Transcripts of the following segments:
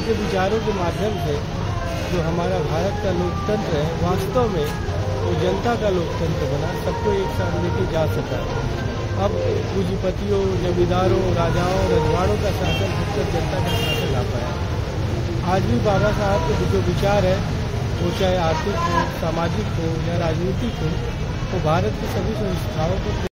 उनके विचारों के माध्यम से जो हमारा भारत का लोकतंत्र है वास्तव में वो जनता का लोकतंत्र बना, सबको एक साथ लेके जा सका। अब पूंजीपतियों, जमींदारों, राजाओं, रजवाड़ों का शासन हटकर जनता का शासन आ पाया। आज भी बाबा साहब के जो विचार है वो चाहे आर्थिक हो, सामाजिक हो या राजनीतिक हो, वो भारत की सभी संस्थाओं को।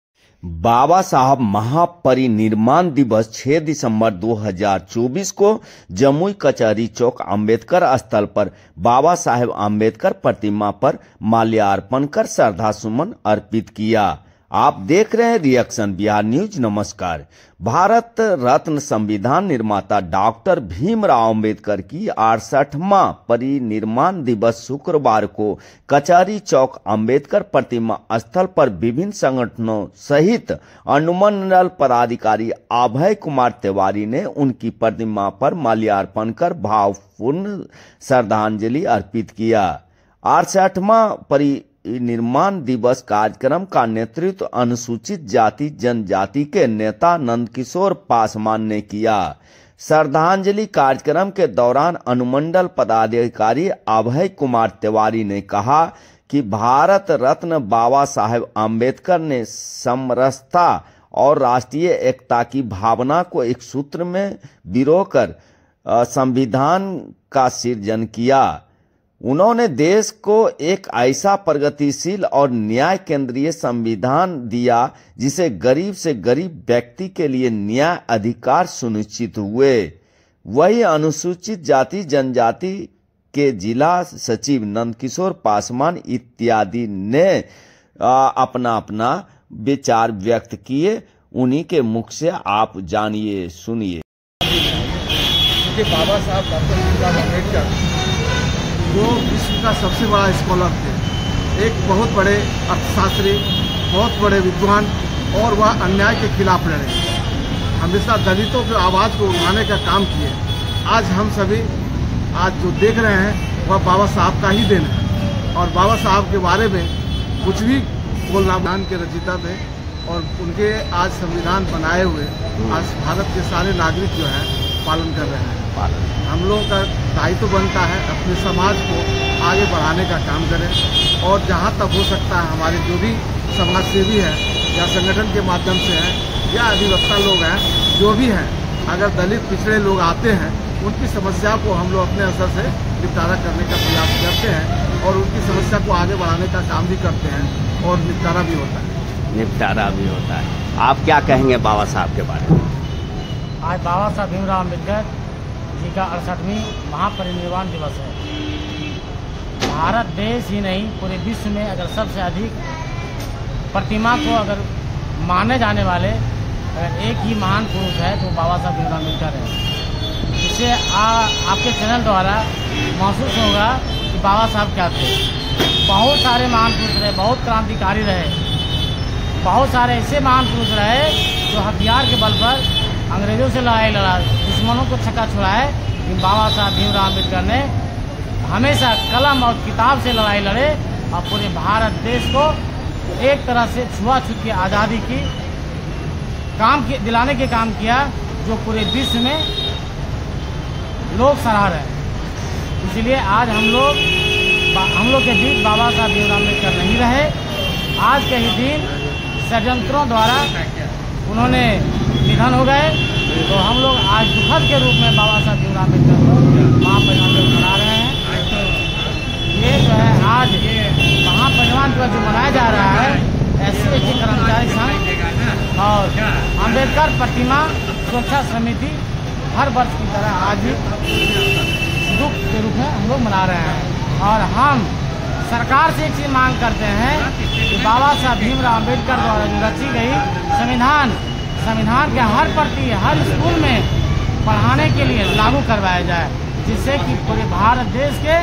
बाबा साहब महापरिनिर्वाण दिवस 6 दिसंबर 2024 को जमुई कचहरी चौक अंबेडकर स्थल पर बाबा साहेब अंबेडकर प्रतिमा पर माल्यार्पण कर श्रद्धा सुमन अर्पित किया। आप देख रहे हैं रिएक्शन बिहार न्यूज। नमस्कार। भारत रत्न संविधान निर्माता डॉक्टर भीमराव अंबेडकर की 68वां परिनिर्वाण दिवस शुक्रवार को कचहरी चौक अंबेडकर प्रतिमा स्थल पर विभिन्न संगठनों सहित अनुमंडल पदाधिकारी अभय कुमार तिवारी ने उनकी प्रतिमा पर माल्यार्पण कर भावपूर्ण श्रद्धांजलि अर्पित किया। 68वां निर्माण दिवस कार्यक्रम का नेतृत्व अनुसूचित जाति जनजाति के नेता नंदकिशोर पासवान ने किया। श्रद्धांजलि कार्यक्रम के दौरान अनुमंडल पदाधिकारी अभय कुमार तिवारी ने कहा कि भारत रत्न बाबा साहेब आम्बेडकर ने समरसता और राष्ट्रीय एकता की भावना को एक सूत्र में पिरोकर संविधान का सृजन किया। उन्होंने देश को एक ऐसा प्रगतिशील और न्याय केंद्रीय संविधान दिया जिसे गरीब से गरीब व्यक्ति के लिए न्याय अधिकार सुनिश्चित हुए। वही अनुसूचित जाति जनजाति के जिला सचिव नंदकिशोर पासवान इत्यादि ने अपना अपना विचार व्यक्त किए। उन्हीं के मुख से आप जानिए, सुनिए। बाबा साहब डॉक्टर भीमराव अम्बेडकर वो विश्व का सबसे बड़ा स्कॉलर थे, एक बहुत बड़े अर्थशास्त्री, बहुत बड़े विद्वान, और वह अन्याय के खिलाफ लड़े। हमेशा दलितों की आवाज़ को उठाने का काम किए। आज हम सभी आज जो देख रहे हैं वह बाबा साहब का ही देन है। और बाबा साहब के बारे में कुछ भी बोलना, संविधान के रचयिता थे और उनके आज संविधान बनाए हुए आज भारत के सारे नागरिक जो है पालन कर रहे हैं। हम लोगों का दायित्व बनता है अपने समाज को आगे बढ़ाने का काम करें, और जहाँ तक हो सकता है हमारे जो भी समाज सेवी हैं या संगठन के माध्यम से हैं या अधिवक्ता लोग हैं, जो भी हैं, अगर दलित पिछड़े लोग आते हैं उनकी समस्या को हम लोग अपने असर से निपटारा करने का प्रयास करते हैं और उनकी समस्या को आगे बढ़ाने का काम भी करते हैं और निपटारा भी होता है। आप क्या कहेंगे बाबा साहब के बारे में? आज बाबा साहब भीमराव अम्बेडकर जी का 68वीं महापरिनिर्वाण दिवस है। भारत देश ही नहीं पूरे विश्व में अगर सबसे अधिक प्रतिमा को अगर माने जाने वाले एक ही महान पुरुष है तो बाबा साहब भीमराव अम्बेडकर है। इससे आपके चैनल द्वारा महसूस होगा कि बाबा साहब क्या थे। बहुत सारे महान पुरुष रहे, बहुत क्रांतिकारी रहे, बहुत सारे ऐसे महान पुरुष रहे जो हथियार के बल पर अंग्रेजों से लड़ाई लड़ा, दुश्मनों को छक्का छुड़ाए। लेकिन बाबा साहब भीमराव अम्बेडकर ने हमेशा कलम और किताब से लड़ाई लड़े और पूरे भारत देश को एक तरह से छुआछूत की आज़ादी की दिलाने के काम किया, जो पूरे विश्व में लोग सराह रहे हैं। इसलिए आज हम लोग के बीच बाबा साहब भीमराव अम्बेडकर नहीं रहे। आज के ही दिन षड्यंत्रों द्वारा उन्होंने निधन हो गए, तो हम लोग आज दुखद के रूप में बाबा साहब भीमराव अम्बेडकर को महापरिनिर्वाण दिवस मना रहे हैं। ये जो है आज महापरिनिर्वाण दिवस जो मनाया जा रहा है, SC कर्मचारी संघ और अम्बेडकर प्रतिमा सुरक्षा समिति हर वर्ष की तरह आज भी दुख के रूप में हम लोग मना रहे हैं। और हम सरकार से एक चीज मांग करते हैं कि बाबा साहब भीमराव अम्बेडकर द्वारा जो रची गई संविधान के हर प्रति हर स्कूल में पढ़ाने के लिए लागू करवाया जाए, जिससे कि पूरे भारत देश के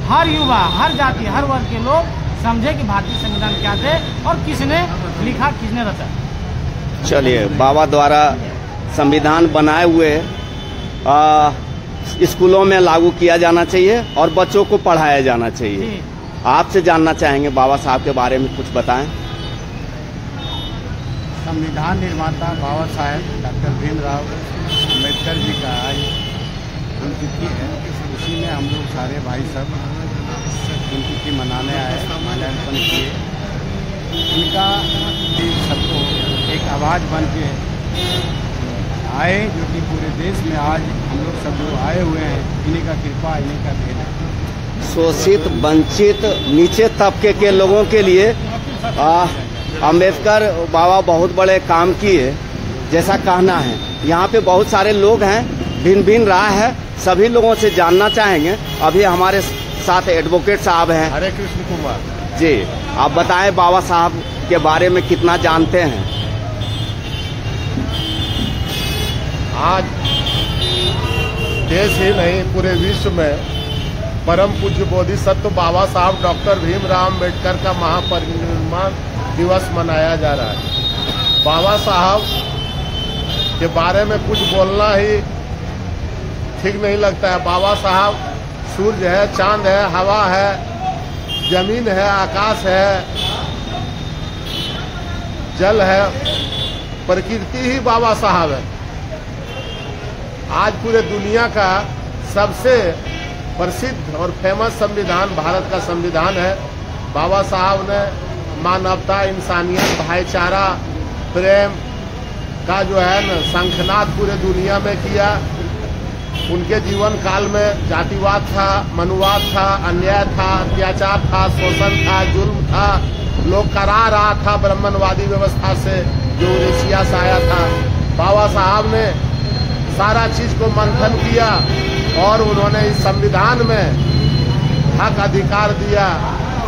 हर युवा, हर जाति, हर वर्ग के लोग समझे कि भारतीय संविधान क्या थे और किसने लिखा, किसने रचा। चलिए, बाबा द्वारा संविधान बनाए हुए स्कूलों में लागू किया जाना चाहिए और बच्चों को पढ़ाया जाना चाहिए। आपसे जानना चाहेंगे बाबा साहब के बारे में कुछ बताएं। संविधान निर्माता बाबा साहेब डॉक्टर भीमराव अम्बेडकर जी का आज पुण्यतिथि है। सारे भाई सब उनकी मनाने आए, माल्यार्पण किए। इनका सबको एक आवाज़ बन के आए, जो कि पूरे देश में आज हम लोग सब जो आए हुए हैं, इन्हीं का कृपा, इन्हीं का देन है। शोषित, वंचित, नीचे तबके के लोगों के लिए अम्बेडकर बाबा बहुत बड़े काम किए, जैसा कहना है। यहाँ पे बहुत सारे लोग हैं, भिन्न भिन्न राय है, सभी लोगों से जानना चाहेंगे। अभी हमारे साथ एडवोकेट साहब हैं। हरे कृष्ण कुमार जी, आप बताएं बाबा साहब के बारे में कितना जानते हैं? आज देश ही नहीं, पूरे विश्व में परम पूज्य बोधिसत्व बाबा साहब डॉक्टर भीमराव अम्बेडकर का महापरिनिर्वाण दिवस मनाया जा रहा है। बाबा साहब के बारे में कुछ बोलना ही ठीक नहीं लगता है। बाबा साहब सूर्य है, चांद है, हवा है, जमीन है, आकाश है, जल है, प्रकृति ही बाबा साहब है। आज पूरे दुनिया का सबसे प्रसिद्ध और फेमस संविधान भारत का संविधान है। बाबा साहब ने मानवता, इंसानियत, भाईचारा, प्रेम का जो है न शंखनाद पूरे दुनिया में किया। उनके जीवन काल में जातिवाद था, मनुवाद था, अन्याय था, अत्याचार था, शोषण था, जुल्म था, लोग करा रहा था ब्राह्मणवादी व्यवस्था से जो एशिया से आया था। बाबा साहब ने सारा चीज को मंथन किया और उन्होंने इस संविधान में हक अधिकार दिया,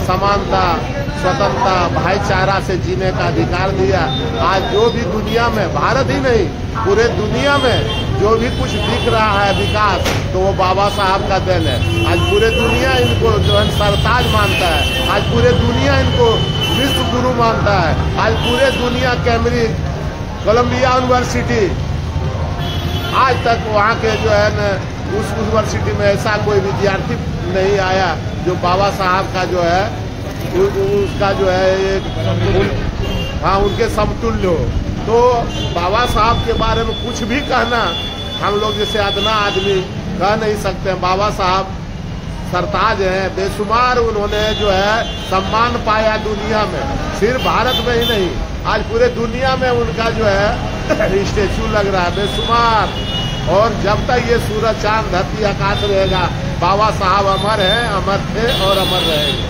समानता, स्वतंत्रता, भाईचारा से जीने का अधिकार दिया। आज जो भी दुनिया में, भारत ही नहीं पूरे दुनिया में जो भी कुछ दिख रहा है विकास, तो वो बाबा साहब का देन है। आज पूरे दुनिया इनको जो है सरताज मानता है। आज पूरे दुनिया इनको विश्व गुरु मानता है। आज पूरे दुनिया कैम्ब्रिज, कोलंबिया यूनिवर्सिटी, आज तक वहाँ के जो है न उस यूनिवर्सिटी में ऐसा कोई विद्यार्थी नहीं आया जो बाबा साहब का जो है उसका जो है एक उनके समतुल्य हो। तो बाबा साहब के बारे में कुछ भी कहना हम लोग जैसे अदना आदमी कह नहीं सकते हैं। बाबा साहब सरताज हैं, बेशुमार उन्होंने जो है सम्मान पाया दुनिया में, सिर्फ भारत में ही नहीं, आज पूरे दुनिया में उनका जो है स्टेचू लग रहा है, बेशुमार। और जब तक ये सूरज, चांद, धरती, आकाश रहेगा, बाबा साहब अमर हैं, अमर थे और अमर रहेंगे।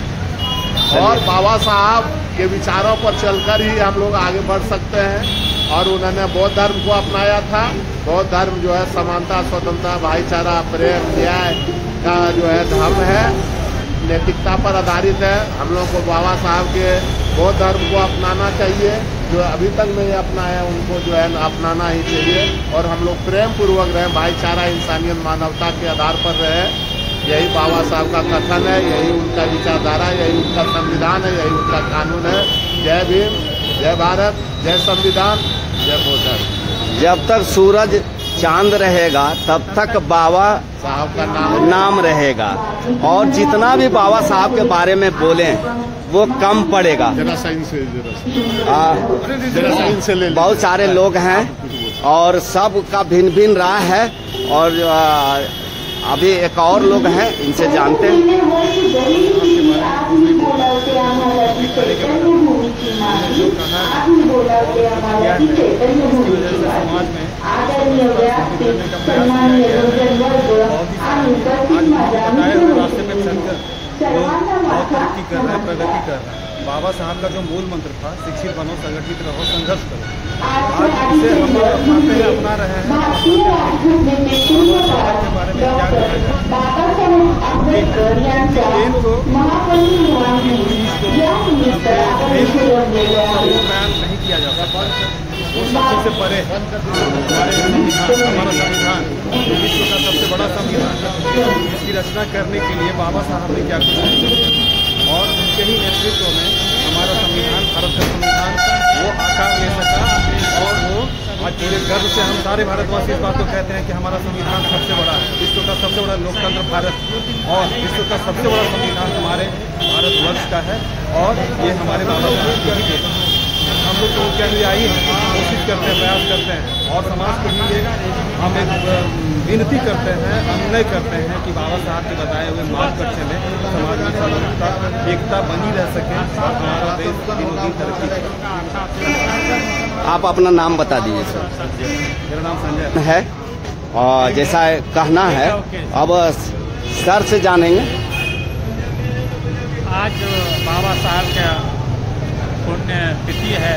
और बाबा साहब के विचारों पर चलकर ही हम लोग आगे बढ़ सकते हैं। और उन्होंने बौद्ध धर्म को अपनाया था। बौद्ध धर्म जो है समानता, स्वतंत्रता, भाईचारा, प्रेम, न्याय का जो है धर्म है, नैतिकता पर आधारित है। हम लोग को बाबा साहब के बौद्ध धर्म को अपनाना चाहिए। जो अभी तक नहीं अपनाया उनको जो है अपनाना ही चाहिए। और हम लोग प्रेम पूर्वक रहें, भाईचारा, इंसानियत, मानवता के आधार पर रहें। यही बाबा साहब का कथन है, यही उनका विचारधारा, यही उनका संविधान है, यही उनका कानून है। जय भीम, जय भारत, जय संविधान, जय बौद्ध धर्म। जब तक सूरज चांद रहेगा तब तक बाबा साहब का नाम रहेगा। और जितना भी बाबा साहब के बारे में बोले वो कम पड़ेगा। जरा साइन से ले बहुत सारे लोग हैं और सब का भिन्न भिन्न राय है। और अभी एक और लोग हैं, इनसे जानते हैं। बहुत तरक्की कर रहे हैं, प्रगति कर रहे हैं। बाबा साहब का जो मूल मंत्र था, शिक्षित बनो, संगठित रहो, संघर्ष करो, आज इसे हम अपनाते हैं, अपना रहे हैं। बाबा साहब के बारे में क्या बयान नहीं किया जा सकता। वो सबसे से परे हमारे संविधान, हमारा संविधान जो विश्व का सबसे बड़ा संविधान है, इसकी रचना करने के लिए बाबा साहब ने क्या कुछ किया और उनके ही नेतृत्व में हमारा संविधान, भारत का संविधान वो आकार ले सका। और वो आज पूरे गर्व से हम सारे भारतवासी इस बात को कहते हैं कि हमारा संविधान सबसे बड़ा है, विश्व का सबसे बड़ा लोकतंत्र भारत और विश्व का सबसे बड़ा संविधान हमारे भारतवर्ष का है। और ये हमारे बाबा साहब की ही देन है। हम लोग तो उनके अनुयायी कोशिश करते हैं, प्रयास करते हैं और समाज को भी हम एक विनती करते हैं, अनुनय करते हैं कि बाबा साहब के बताए हुए मार्ग पर चले, समाज में समता एकता बनी रह सके और हमारा देश दिनों दिन तरक्की करे। आप अपना नाम बता दीजिए सर। मेरा नाम संजय है और जैसा कहना है अब सर से जानेंगे। आज बाबा साहब का पुण्य तिथि है।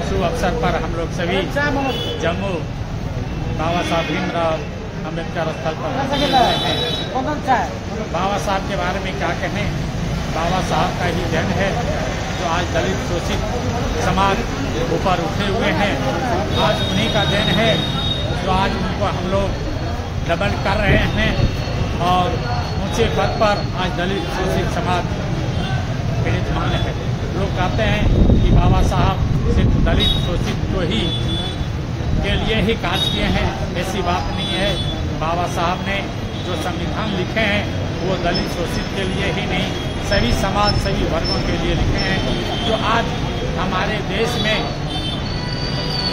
शुभ अवसर पर हम लोग सभी जम्मू बाबा साहब भीमराव अम्बेडकर स्थल पर हैं। बाबा साहब के बारे में क्या कहें, बाबा साहब का ही देन है जो आज दलित शोषित समाज ऊपर उठे हुए हैं। आज उन्हीं का देन है जो आज उनको हम लोग दमन कर रहे हैं और ऊंचे पद पर आज दलित शोषित समाज विराजमान है। लोग कहते हैं कि बाबा साहब सिर्फ दलित शोषित को ही के लिए ही काज किए हैं, ऐसी बात नहीं है। बाबा साहब ने जो संविधान लिखे हैं वो दलित शोषित के लिए ही नहीं, सभी समाज सभी वर्गों के लिए लिखे हैं। जो आज हमारे देश में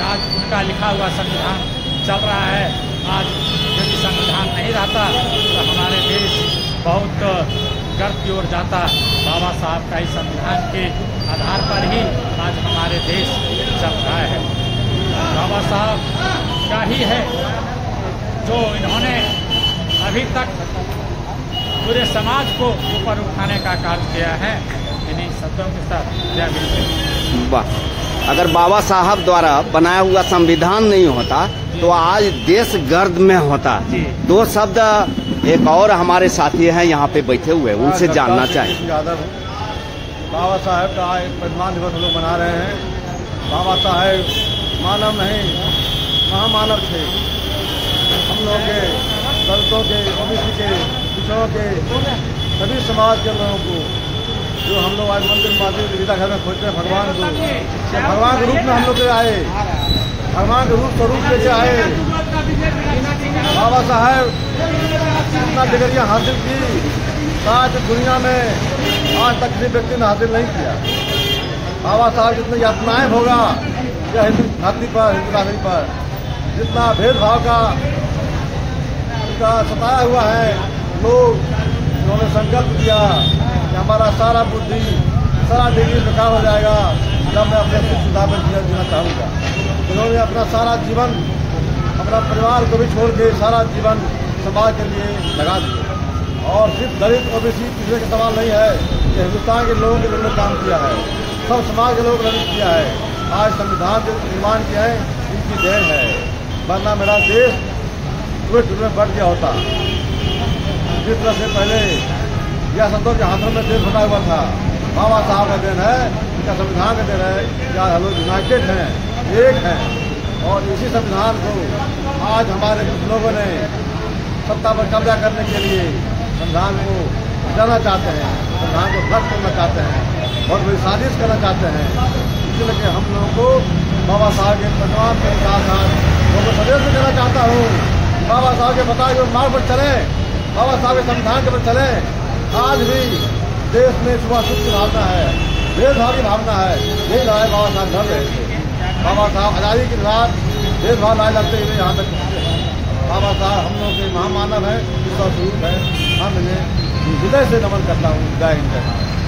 आज उनका लिखा हुआ संविधान चल रहा है, आज यदि संविधान नहीं रहता तो हमारे देश बहुत गर्व की ओर जाता। बाबा साहब का ही संविधान के आधार पर ही आज हमारे देश चल रहा है। बाबा साहब का ही है जो इन्होंने अभी तक पूरे समाज को ऊपर उठाने का कार्य किया है। इन्हीं शब्दों के साथ जय भीम। वाह, अगर बाबा साहब द्वारा बनाया हुआ संविधान नहीं होता तो आज देश गर्द में होता। दो शब्द एक और हमारे साथी हैं यहाँ पे बैठे हुए, उनसे जानना चाहिए। बाबा साहब का एक परिनिर्वाण दिवस हम लोग मना रहे हैं। बाबा साहब मानव नहीं महामानव थे। हम लोग के दलितों के, ओबीसी के, पिछड़ों के, सभी समाज के लोगों को जो हम लोग आज मंदिर माध्यम गिरजा घर में खोजते हैं भगवान को, तो भगवान के रूप में हम लोग आए, भगवान के रूप स्वरूप लेके आए। बाबा साहब इतना डिग्रियाँ हासिल की आज दुनिया में आज तक किसी व्यक्ति ने हासिल नहीं किया। बाबा साहब जितनी यातनाएं भोगा या हिंदू धरती पर, हिंदू राशि पर जितना भेदभाव का उनका सताया हुआ है लोग, उन्होंने संकल्प किया कि हमारा सारा बुद्धि सारा डिग्री बेकार हो जाएगा जब मैं अपने सुख सुधार पर जीना चाहूँगा। उन्होंने अपना सारा जीवन अपना परिवार को भी छोड़ के सारा जीवन समाज के लिए लगा दिया। और सिर्फ दलित ओबीसी पिछड़े का सवाल नहीं है कि हिंदुस्तान के लोगों के लिए काम किया है, सब समाज के लोगों ने किया है। आज संविधान जो निर्माण किया है इनकी देन है, वरना मेरा देश टूटे में बढ़ गया होता। जिस तरह से पहले यह संतों के हाथों में देश बना हुआ था, बाबा साहब का देन है, इनका संविधान का देन है कि आज हम लोग यूनाइटेड हैं, एक हैं। और इसी संविधान को आज हमारे कुछ लोगों ने सत्ता पर कब्जा करने के लिए संविधान को जाना चाहते हैं, संविधान को ध्वस्त करना चाहते हैं, बहुत बड़ी साजिश करना चाहते हैं। इसलिए हम लोगों को बाबा साहब के परिवार के साथ साथ लोगों को सदैव से देना चाहता हूँ, बाबा साहब के बताए हुए मार्ग पर चलें, बाबा साहब के संविधान के पर चलें। आज भी देश में सुबह सुख की भावना है, भेदभाव की भावना है, यही लड़ाई बाबा साहब लड़ रहे थे। बाबा साहब आज़ादी के साथ भेदभाव लड़ाई लड़ते हुए यहाँ तक पहुँचे। बाबा साहब हम लोग के महामानव हैं, इसका स्वरूप है। हम इन्हें हृदय से नमन करता हूँ। जय हिंद।